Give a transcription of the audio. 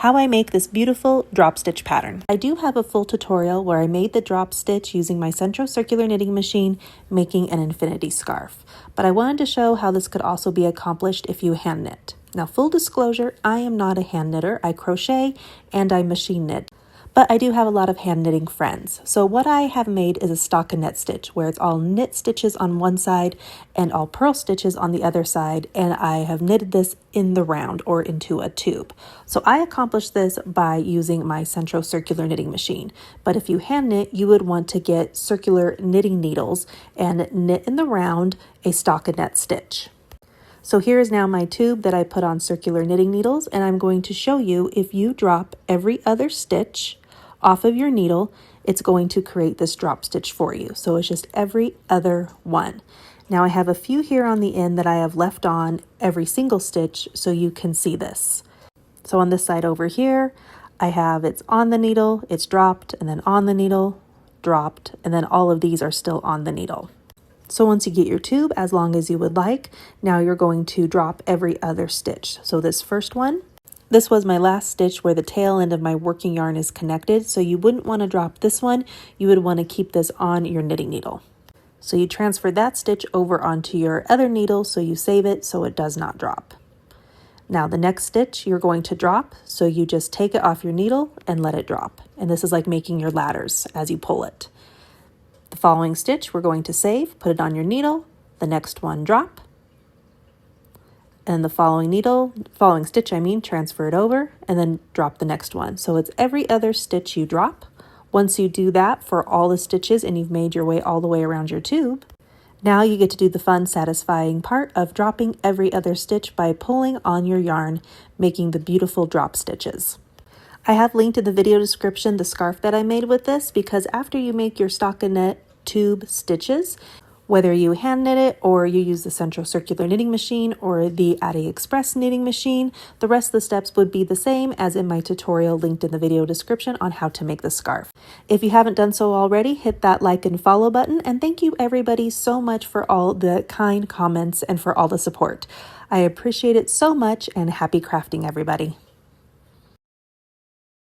how I make this beautiful drop stitch pattern. I do have a full tutorial where I made the drop stitch using my Sentro circular knitting machine, making an infinity scarf. But I wanted to show how this could also be accomplished if you hand knit. Now, full disclosure, I am not a hand knitter. I crochet and I machine knit. But I do have a lot of hand knitting friends. So what I have made is a stockinette stitch where it's all knit stitches on one side and all purl stitches on the other side. And I have knitted this in the round or into a tube. So I accomplished this by using my Sentro circular knitting machine. But if you hand knit, you would want to get circular knitting needles and knit in the round a stockinette stitch. So here is now my tube that I put on circular knitting needles, and I'm going to show you if you drop every other stitch off of your needle, it's going to create this drop stitch for you. So it's just every other one. Now I have a few here on the end that I have left on every single stitch so you can see this. So on this side over here, I have it's on the needle, it's dropped, and then on the needle, dropped, and then all of these are still on the needle. So once you get your tube, as long as you would like, now you're going to drop every other stitch. So this first one, this was my last stitch where the tail end of my working yarn is connected. So you wouldn't want to drop this one. You would want to keep this on your knitting needle. So you transfer that stitch over onto your other needle so you save it so it does not drop. Now the next stitch you're going to drop, so you just take it off your needle and let it drop. And this is like making your ladders as you pull it. The following stitch we're going to save, put it on your needle, the next one drop, and the following stitch, transfer it over and then drop the next one. So it's every other stitch you drop. Once you do that for all the stitches and you've made your way all the way around your tube, now you get to do the fun, satisfying part of dropping every other stitch by pulling on your yarn, making the beautiful drop stitches. I have linked in the video description the scarf that I made with this because after you make your stockinette tube stitches, whether you hand knit it or you use the Sentro circular knitting machine or the AliExpress knitting machine, the rest of the steps would be the same as in my tutorial linked in the video description on how to make the scarf. If you haven't done so already, hit that like and follow button, and thank you everybody so much for all the kind comments and for all the support. I appreciate it so much, and happy crafting everybody.